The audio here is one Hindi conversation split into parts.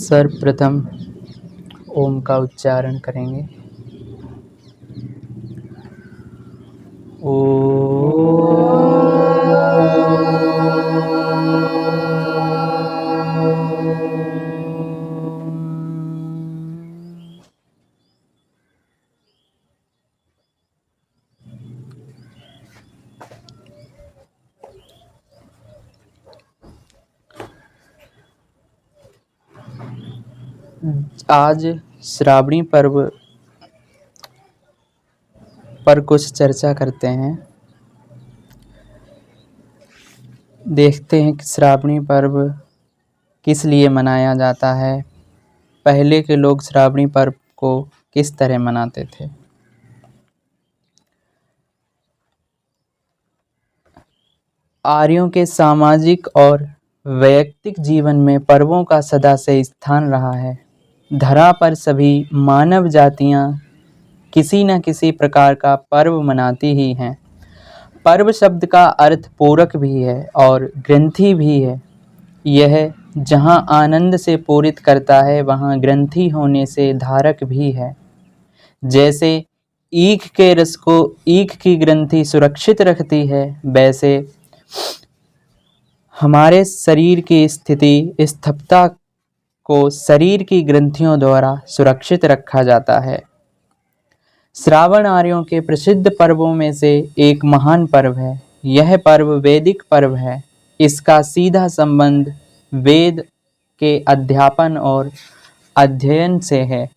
सर्वप्रथम ओम का उच्चारण करेंगे। आज श्रावणी पर्व पर कुछ चर्चा करते हैं। देखते हैं कि श्रावणी पर्व किस लिए मनाया जाता है। पहले के लोग श्रावणी पर्व को किस तरह मनाते थे। आर्यों के सामाजिक और वैयक्तिक जीवन में पर्वों का सदा से स्थान रहा है। धरा पर सभी मानव जातियां किसी न किसी प्रकार का पर्व मनाती ही हैं। पर्व शब्द का अर्थ पूरक भी है और ग्रंथि भी है। यह जहाँ आनंद से पूरित करता है वहाँ ग्रंथि होने से धारक भी है। जैसे ईख के रस को ईख की ग्रंथि सुरक्षित रखती है, वैसे हमारे शरीर की स्थिरता को शरीर की ग्रंथियों द्वारा सुरक्षित रखा जाता है। श्रावण आर्यों के प्रसिद्ध पर्वों में से एक महान पर्व है। यह पर्व वैदिक पर्व है। इसका सीधा संबंध वेद के अध्यापन और अध्ययन से है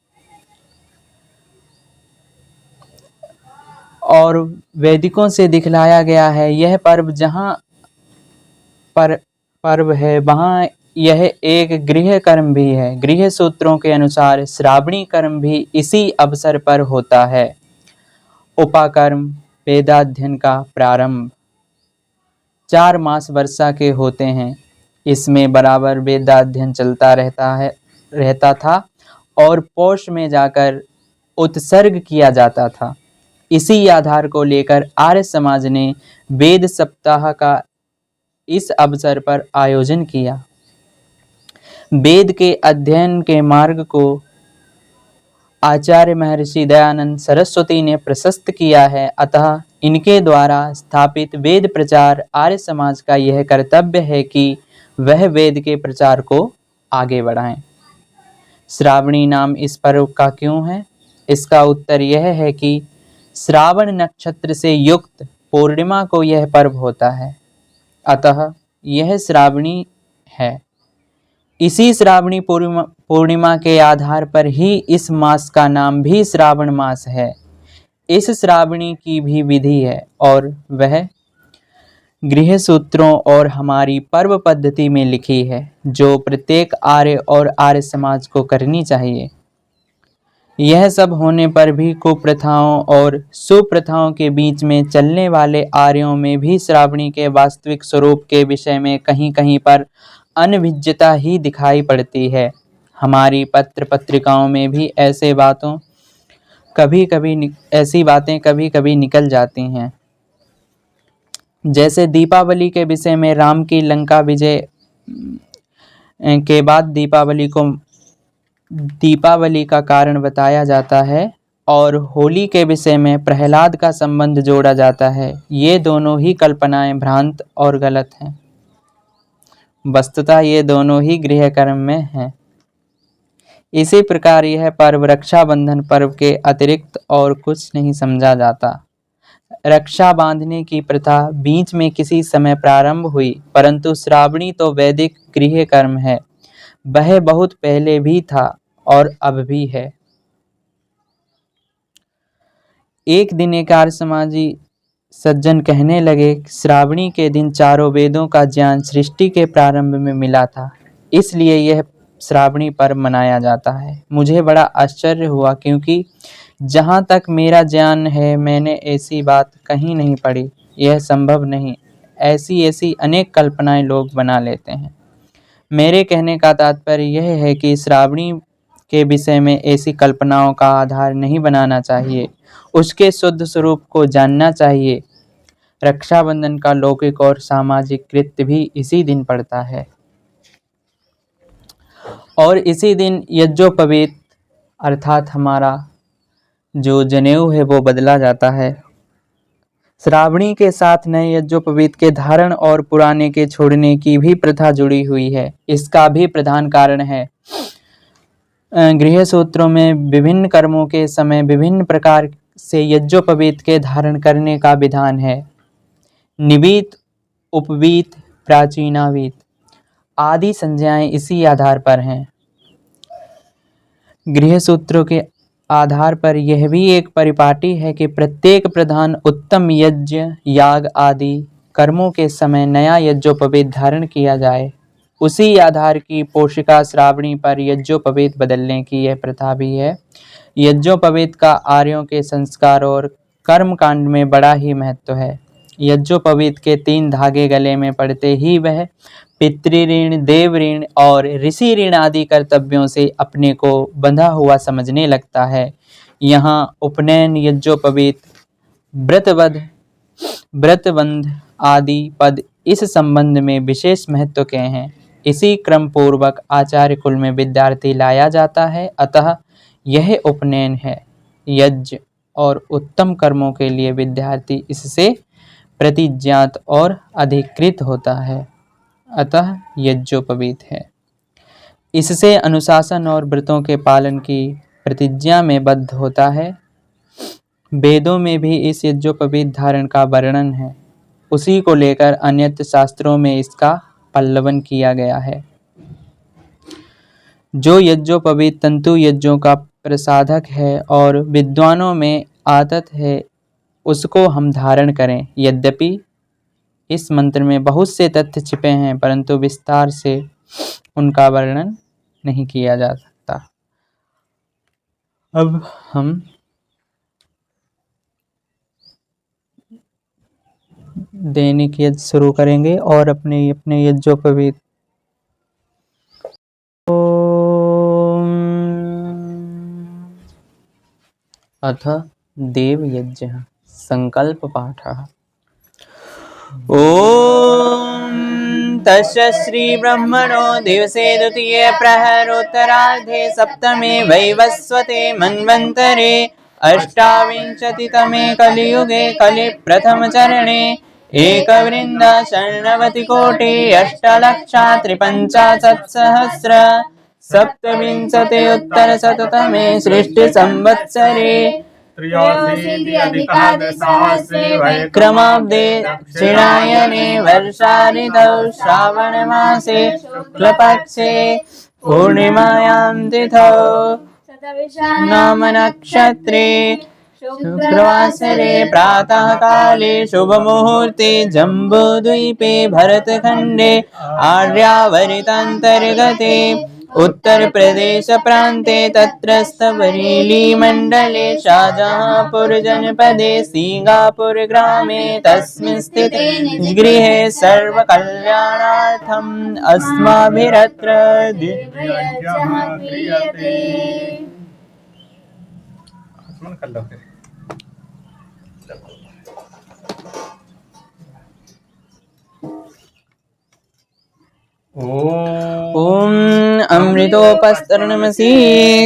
और वैदिकों से दिखलाया गया है। यह पर्व जहाँ पर पर्व है वहाँ यह एक गृह कर्म भी है। गृह सूत्रों के अनुसार श्रावणी कर्म भी इसी अवसर पर होता है। उपाकर्म वेदाध्ययन का प्रारंभ 4 मास वर्षा के होते हैं। इसमें बराबर वेदाध्ययन चलता रहता था और पौष में जाकर उत्सर्ग किया जाता था। इसी आधार को लेकर आर्य समाज ने वेद सप्ताह का इस अवसर पर आयोजन किया। वेद के अध्ययन के मार्ग को आचार्य महर्षि दयानंद सरस्वती ने प्रशस्त किया है। अतः इनके द्वारा स्थापित वेद प्रचार आर्य समाज का यह कर्तव्य है कि वह वेद के प्रचार को आगे बढ़ाएं। श्रावणी नाम इस पर्व का क्यों है? इसका उत्तर यह है कि श्रावण नक्षत्र से युक्त पूर्णिमा को यह पर्व होता है, अतः यह श्रावणी है। इसी श्रावणी पूर्णिमा के आधार पर ही इस मास का नाम भी श्रावण मास है। इस श्रावणी की भी विधि है और वह गृह सूत्रों और हमारी पर्व पद्धति में लिखी है, जो प्रत्येक आर्य और आर्य समाज को करनी चाहिए। यह सब होने पर भी कुप्रथाओं और सुप्रथाओं के बीच में चलने वाले आर्यों में भी श्रावणी के वास्तविक स्वरूप के विषय में कहीं कहीं पर अनभिज्ञता ही दिखाई पड़ती है। हमारी पत्र पत्रिकाओं में भी ऐसी बातें कभी कभी निकल जाती हैं। जैसे दीपावली के विषय में राम की लंका विजय के बाद दीपावली का कारण बताया जाता है और होली के विषय में प्रहलाद का संबंध जोड़ा जाता है। ये दोनों ही कल्पनाएं भ्रांत और गलत हैं। वस्तुतः ये दोनों ही गृह कर्म में हैं। इसी प्रकार यह पर्व रक्षाबंधन पर्व के अतिरिक्त और कुछ नहीं समझा जाता। रक्षा बांधने की प्रथा बीच में किसी समय प्रारंभ हुई, परंतु श्रावणी तो वैदिक गृह कर्म है। वह बहुत पहले भी था और अब भी है। एक दिन एक आर्य समाजी सज्जन कहने लगे, श्रावणी के दिन चारों वेदों का ज्ञान सृष्टि के प्रारंभ में मिला था, इसलिए यह श्रावणी पर्व मनाया जाता है। मुझे बड़ा आश्चर्य हुआ, क्योंकि जहाँ तक मेरा ज्ञान है मैंने ऐसी बात कहीं नहीं पढ़ी। यह संभव नहीं। ऐसी अनेक कल्पनाएं लोग बना लेते हैं। मेरे कहने का तात्पर्य यह है कि श्रावणी के विषय में ऐसी कल्पनाओं का आधार नहीं बनाना चाहिए। उसके शुद्ध स्वरूप को जानना चाहिए। रक्षाबंधन का लौकिक और सामाजिक कृत्य भी इसी दिन पड़ता है। और इसी दिन यज्ञोपवीत अर्थात हमारा जो जनेऊ है वो बदला जाता है। श्रावणी के साथ नए यज्ञोपवीत के धारण और पुराने के छोड़ने की भी प्रथा जुड़ी हुई है। इसका भी प्रधान कारण है गृह सूत्रों में विभिन्न कर्मों के समय विभिन्न प्रकार से यज्ञोपवीत के धारण करने का विधान है। निवीत, उपवीत, प्राचीनावीत आदि संज्ञाएं इसी आधार पर हैं। गृह सूत्रों के आधार पर यह भी एक परिपाटी है कि प्रत्येक प्रधान उत्तम यज्ञ, याग आदि कर्मों के समय नया यज्ञोपवीत धारण किया जाए। उसी आधार की पोषिका श्रावणी पर यज्ञोपवीत बदलने की यह प्रथा भी है। यज्ञोपवीत का आर्यों के संस्कार और कर्म कांड में बड़ा ही महत्व है। यज्ञोपवीत के 3 धागे गले में पड़ते ही वह पितृऋण, देव ऋण और ऋषि ऋण आदि कर्तव्यों से अपने को बंधा हुआ समझने लगता है। यहाँ उपनयन, यज्ञोपवीत, व्रतबंध आदि पद इस संबंध में विशेष महत्व के हैं। इसी क्रम पूर्वक आचार्य कुल में विद्यार्थी लाया जाता है, अतः यह उपनयन है। यज्ञ और उत्तम कर्मों के लिए विद्यार्थी इससे प्रतिज्ञात और अधिकृत होता है, अतः यज्ञोपवीत है। इससे अनुशासन और व्रतों के पालन की प्रतिज्ञा में बद्ध होता है। वेदों में भी इस यज्ञोपवीत धारण का वर्णन है। उसी को लेकर अन्यत्र शास्त्रों में इसका पल्लवन किया गया है। जो यज्ञोपवीत तंतु यज्ञों का प्रसाधक है और विद्वानों में आदत है, उसको हम धारण करें। यद्यपि इस मंत्र में बहुत से तथ्य छिपे हैं, परंतु विस्तार से उनका वर्णन नहीं किया जा सकता। अब हम दैनिक यज्ञ शुरू करेंगे और अपने अपने यज्ञोपवीत अथ देवयज्ञः संकल्पपाठः। ॐ तस्य श्रीब्रह्मणो दिवसे द्वितीये प्रहरोत्तरार्धे सप्तमे वैवस्वते मन्वन्तरे अष्टाविंशतितमे कलियुगे कलिप्रथमचरणे एकवृन्द शरणवतिकोटि अष्टलक्षात्रिपञ्चाशत्सहस्र सप्तविंशति उत्तरशततमे सृष्टिसंवत्सरे क्रमाब्दे दक्षिणायने वर्षाऋतौ श्रावणमासे शुक्लपक्षे पूर्णिमायां तिथौ नाम नक्षत्रे शुक्रवासरे प्रातःकाले शुभमुहूर्ते जम्बूद्वीपे भरतखण्डे आर्यावर्तान्तर्गते उत्तरप्रदेश प्रान्ते तत्रस्थ बरेली मण्डले शाहजहाँपुर जनपदे सीगापुर ग्रामे तस्मिन् स्थिते गृहे सर्वकल्याणार्थम् अस्माभिरत्र दिव्ययज्ञः क्रियते। ॐ अमृतोपस्तरणमसि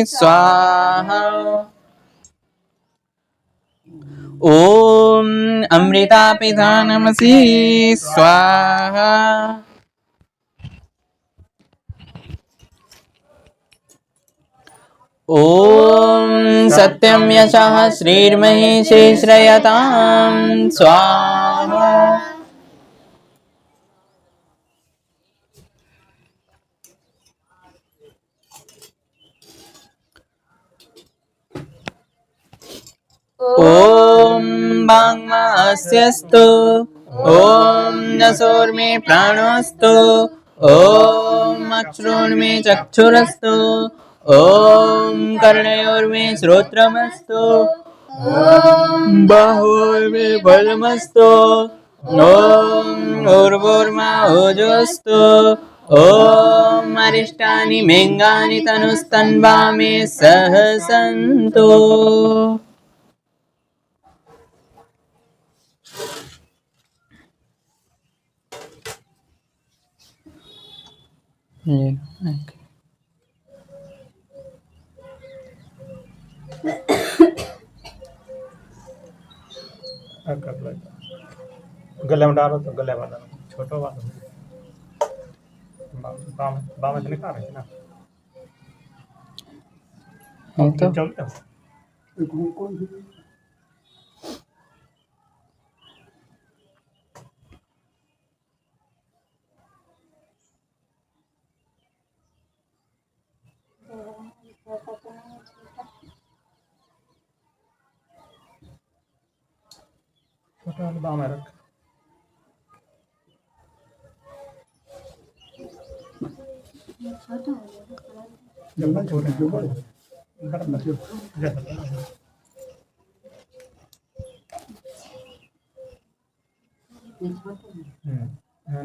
स्वाहा। ॐ अमृतापिधानमसि स्वाहा। ॐ सत्यं यशः श्रीर्महिषे श्रयतां स्वाहा। ॐ वाङ्मास्यस्तु ॐ नसोर्मे प्राणोऽस्तु ॐ अश्रोर्मे चक्षुरस्तु ॐ कर्णयोर्मे श्रोत्रमस्तु ॐ बाहोर्मे बलमस्तु ॐ ऊर्वोर्मा ओजोऽस्तु ॐ अरिष्टानि मेङ्गानि तनुस्तन्वा मे सह सन्तु। कर लेता गले में डालो तो गले वाला छोटो वाला बाम बाम से निकाल रहे ना तो चलते हो छोटा वाला बाम में रख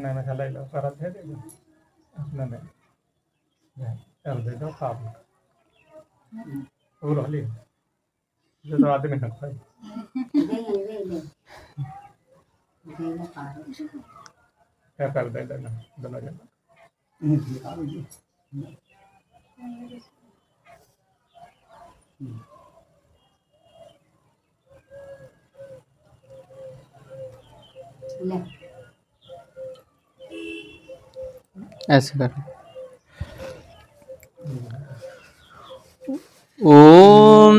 नहीं मैं चला लो कर दे अपना नहीं कर दे दो खाप और हली जो तो आदमी लगता है क्या कर दे देना दोनों जना ऐसे करो। ओम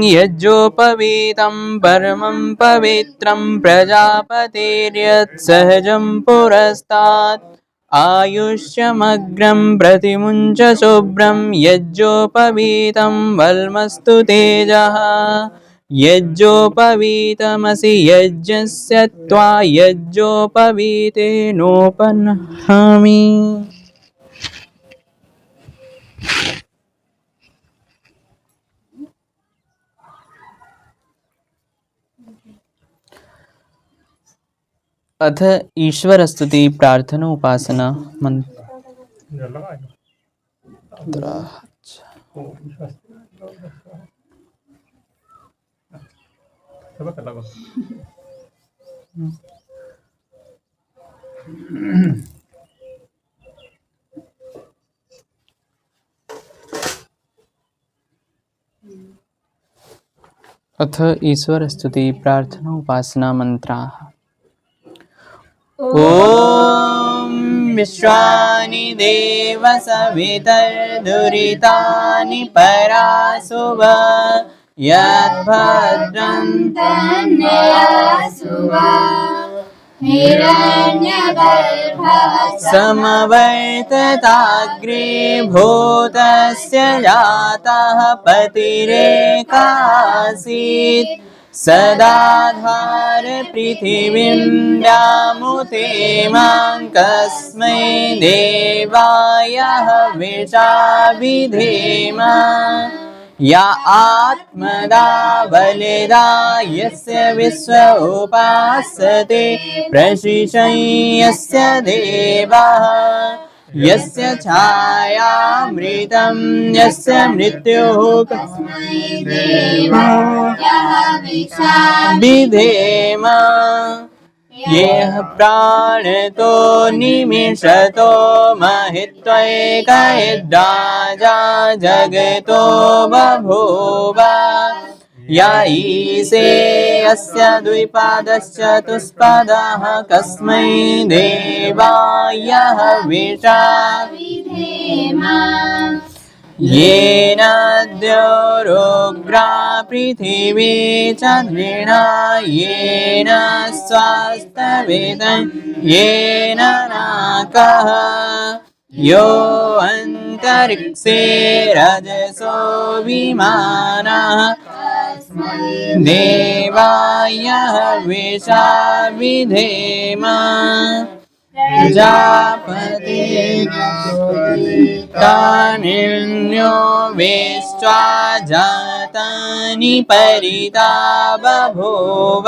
यज्जोपवीतं परमं पवित्रं प्रजापतिर्यत्सहजं पुरस्तात् आयुष्यमग्रं प्रतिमुञ्च शुभ्रं यज्जोपवीतं वल्मस्तु तेजः यज्जोपवीतमसि यज्ञस्य त्वा यज्जोपवीतेनोपनहामि। अथ ईश्वर स्तुति प्रार्थना उपासना मंत्र। अथ ईश्वर स्तुति प्रार्थना उपासना मंत्राः। ओम विश्वानि देव सवितर्दुरितानि परासुव यद्भद्रं तन्नयासुव हिरण्यगर्भः समवर्तताग्रे भूतस्य जातः पतिरेकासीत् सदाधार पृथिवीं व्यामुते मां कस्मै देवाय हविषा विधेम या आत्मदा बलिदा यस्य विश्व उपासते प्रशिषं यस्य देवः यस्य छायामृतं यस्य मृत्युः कस्मै देवाय हविषा विधेम येह प्राणतो निमिषतो महित्वैकयद्राजा जगतो बभूव या ईशे अस्य द्विपादश्चतुष्पादः कस्मै देवाय हविषा विधेम येन द्योरुग्रा पृथिवी चन्द्रिणा येन स्वास्तवेदं येन नाकः यो अन्तरिक्षे रजसो विमानः देवाय हविषा विधेम प्रजापते तानिन्यो वेष्ट्वा जातानि परिता बभूव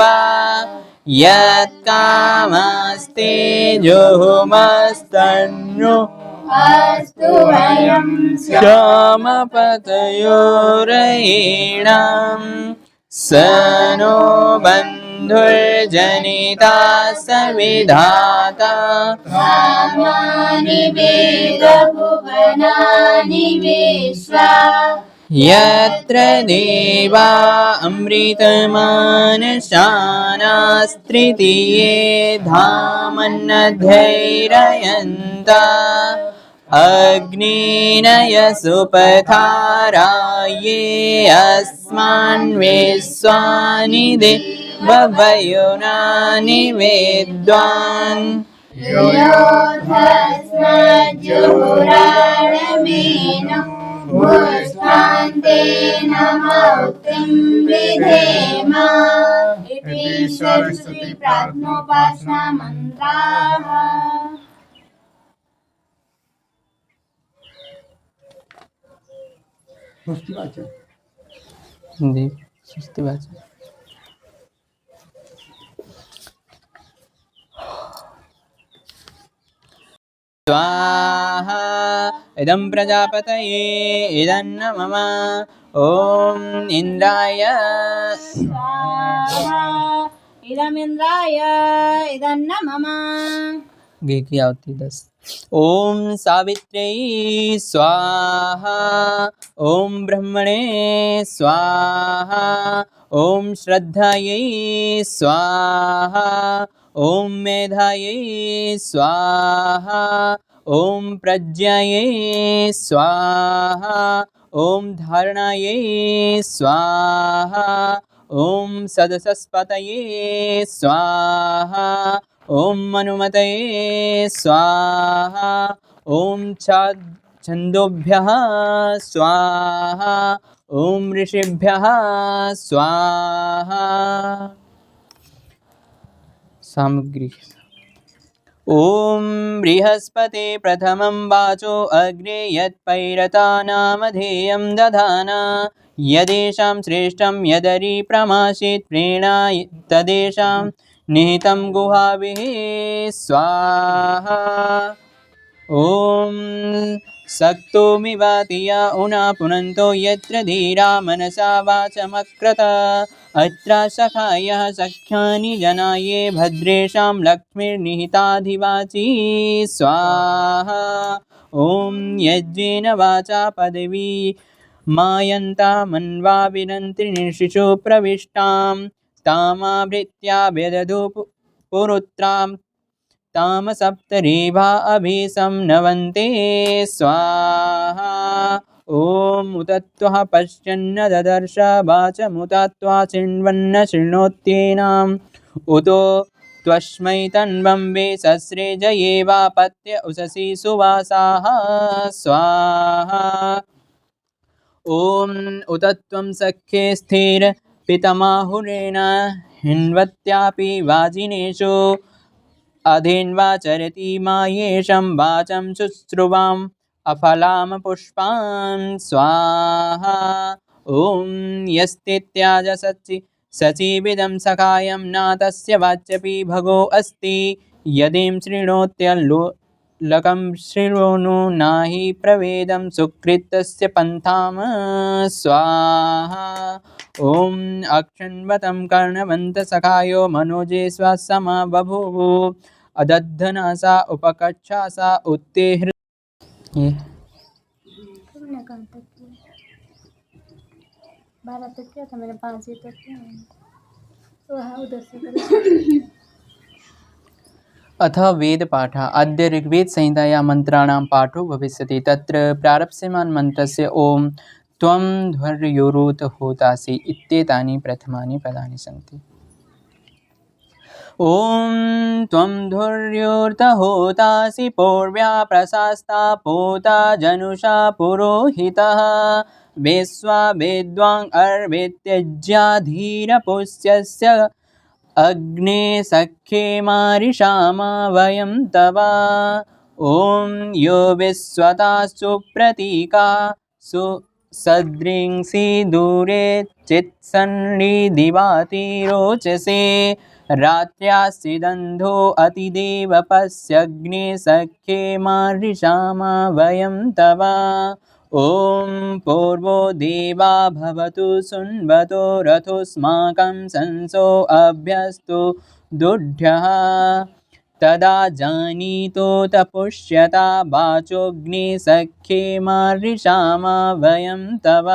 यत्कामस्ते जुहुमस्तन्यो अस्तु वयं श्यामपतयोरेणां स नो बन्धुर्जनिता स विधाता रामानि वेद भुवनानि विश्वा यत्र देवा अमृतमानशानास्त्रितीये धामन्नध्यैरयन्ता अग्नेन यसुपथाराये अस्मान् विश्वानि देववयुनानि वेद्वान् योधस्मज्जुहुराणमेनो भूष्णान्तेन मौक्तिं विधेम इति सरस्वती प्रार्थनोपासना मन्त्राः। जी सुस्ति वाचन। स्वाहा इदं प्रजापतये इदन्न मम ॐ इन्द्राय स्वाहा इदमिन्द्राय इदन्न मम। गे की आवती 10। ॐ सावित्र्यै स्वाहा ॐ ब्रह्मणे स्वाहा ॐ श्रद्धायै स्वाहा ॐ मेधायै स्वाहा ॐ प्रज्ञायै स्वाहा ॐ धारणायै स्वाहा ॐ सदसस्पतये स्वाहा ॐ मनुमतये स्वाहा ॐ छन्दोभ्यः स्वाहा ॐ ऋषिभ्यः स्वाहा। सामग्री ॐ बृहस्पते प्रथमं वाचो अग्रे यत्पैरता नामधेयं दधाना यदेषां श्रेष्ठं यदरि प्रमासीत् प्रेणा तदेषां निहितं गुहाभिः स्वाहा। ॐ सक्तोमिवातिया उना पुनन्तो यत्र धीरा मनसा वाचमक्रत अत्र सखायः सख्यानि जनाये भद्रेषां लक्ष्मीर्निहिताधिवाची स्वाहा। ॐ यज्ञेन वाचा पदवी मायन्ता मन्वा विनन्ति निर्शिशु प्रविष्टां तामाभृत्या व्यदधु पुरुत्रां ताम सप्तरेभा अभिसं नवन्ते स्वाहा। ॐ उतत्वः पश्यन्न ददर्श वाचमुतत्वा चिण्वन्न शृणोत्येनाम् उतो त्वस्मै तन्वम्बे सस्रेजयेवापत्य उषसि सुवासाः स्वाहा। ॐ उतत्वं सख्ये स्थिर पितमाहुरेण हिन्वत्यापि वाजिनेषु अधेन्वाचरति मायेशं वाचं शुश्रुवाम् अफलां पुष्पां स्वाहा। ॐ यस्तित्याज सचिविदं सखायं न तस्य वाच्यपि भगो अस्ति यदिं शृणोत्यल्लोलकं शृणोनु नहि प्रवेदं सुकृतस्य पन्थां स्वाहा। ॐ अक्षन्वतं कर्णवन्तः सखायो मनोजे स्वसमा बभूव अदद्धनासा उपकच्छासा उत्तेहृ। तुमने कहाँ तक किया? 12 तक किया था मैंने, 5 ही तक किया। तो हाँ उधर से करो। अथ वेदपाठः अद्य ऋग्वेदसंहितायां मन्त्राणां पाठो भविष्यति। तत्र प्रारप्स्यमान् मन्त्रस्य ॐ त्वं ध्वर्योरुत होतासि इत्येतानि प्रथमानि पदानि सन्ति। ॐ त्वं ध्वर्योर्त होतासि पूर्व्या प्रशास्ता पोता जनुषा पुरोहितः वेश्वा वेद्वाङ् अर्वेत्यज्या धीरपुष्यस्य अग्ने सख्ये मारिषामा वयं तव। ॐ यो विश्वता सुप्रतीका सदृंसि दूरे चित्सन्निधिवाति रोचसे रात्र्यासिदन्धो अतिदेवपस्यग्ने सख्ये मारिषामा वयं तव। ॐ पूर्वो देवा भवतु सुन्वतो रथोऽस्माकं संसो अभ्यस्तु दुढ्यः तदा जानीतोऽथ पुष्यता वाचोऽग्ने सख्ये मार्रिषामा वयं तव।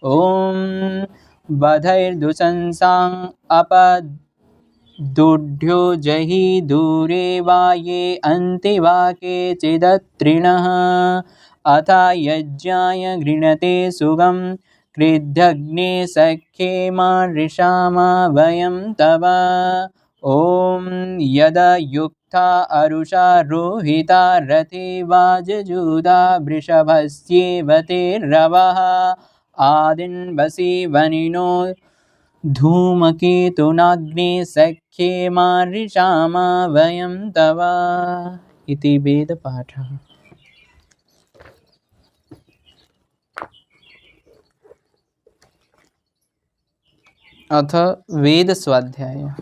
ॐ वधैर्दुशंसां अपदुढ्यो जहि दूरे वा ये अन्ति वा केचिदत्रिणः अथ यज्ञाय गृणते सुगं कृध्यग्ने सख्ये मार्रिषामा वयं तव। ॐ यदा युक्ता अरुषा रोहिता रथे वाजजुदा वृषभस्येवतेर्रवः आदिन्वसि वनिनो धूमकेतुनाग्ने सख्ये मार्रिषामा वयं तव। इति वेदपाठः। अथ वेदस्वाध्याय।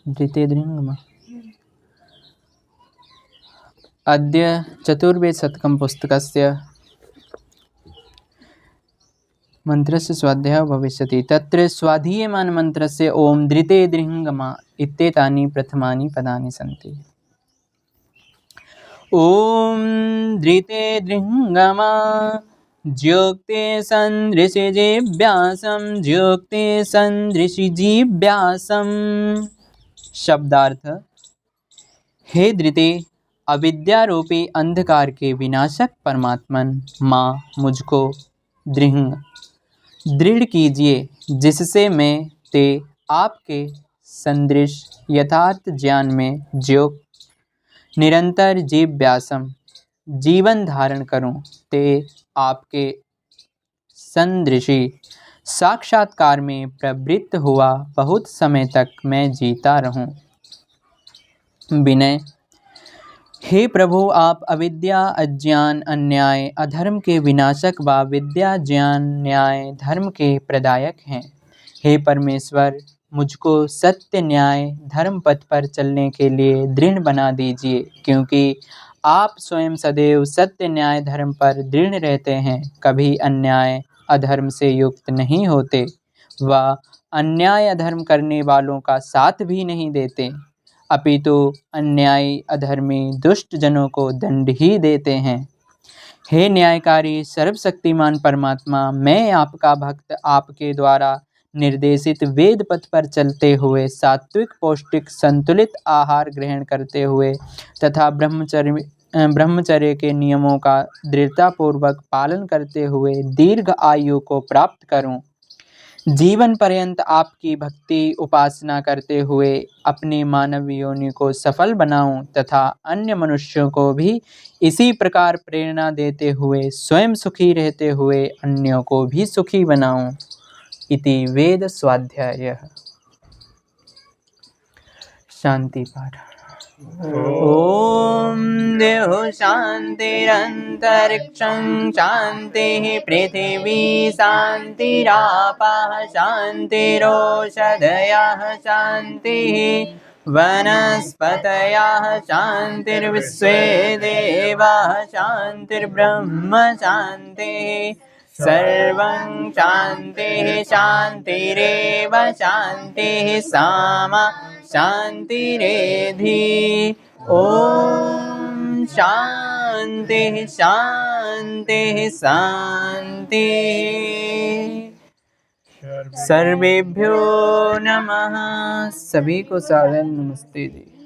धृतेद्रिङ्गम। अद्य चतुर्वेदशतकं पुस्तकस्य मन्त्रस्य स्वाध्यायः भविष्यति। तत्र स्वाधीयमानमन्त्रस्य ॐ धृतेद्रिङ्गम इत्येतानि प्रथमानि पदानि सन्ति। ॐ धृतेद्रिङ्गम ज्योक्ते सन्दृशिजिव्यासं ज्योक्ते सन्दृशिजिव्यासं। शब्दार्थ: हे धृते, अविद्यारूपी अंधकार के विनाशक परमात्मन, माँ मुझको दृढ़ कीजिए, जिससे मैं ते आपके सदृश यथार्थ ज्ञान में ज्योक निरंतर जिव्यासम जीवन धारण करूं, ते आपके सदृशी साक्षात्कार में प्रवृत्त हुआ बहुत समय तक मैं जीता रहूं। विनय: हे प्रभु, आप अविद्या, अज्ञान, अन्याय, अधर्म के विनाशक व विद्या, ज्ञान, न्याय, धर्म के प्रदायक हैं। हे परमेश्वर, मुझको सत्य, न्याय, धर्म पथ पर चलने के लिए दृढ़ बना दीजिए, क्योंकि आप स्वयं सदैव सत्य, न्याय, धर्म पर दृढ़ रहते हैं, कभी अन्याय, अधर्म से युक्त नहीं होते व अन्याय, अधर्म करने वालों का साथ भी नहीं देते, अपितु अन्यायी, अधर्मी, दुष्ट जनों को दंड ही देते हैं। हे न्यायकारी, सर्वशक्तिमान परमात्मा, मैं आपका भक्त आपके द्वारा निर्देशित वेद पथ पर चलते हुए सात्विक, पौष्टिक, संतुलित आहार ग्रहण करते हुए तथा ब्रह्मचर्य के नियमों का दृढ़तापूर्वक पालन करते हुए दीर्घ आयु को प्राप्त करूं। जीवन पर्यंत आपकी भक्ति उपासना करते हुए अपनी मानव योनि को सफल बनाऊं तथा अन्य मनुष्यों को भी इसी प्रकार प्रेरणा देते हुए स्वयं सुखी रहते हुए अन्यों को भी सुखी बनाऊं। इति वेद स्वाध्यायः। शांति पाठ। ओम देहो शांतिरंतरिक्षं शांतिः पृथिवी शांतिरापः शांतिरोषधयः शांतिः वनस्पतयः शांतिर्विश्वे देवाः शांतिर्ब्रह्म शांतिः सर्वं शांतिः शांतिरेव शांतिः सामा शांतिरेधि। ओम शांतिः शांतिः शांतिः। सर्वेभ्यो नमः। सभी को सादर नमस्ते जी।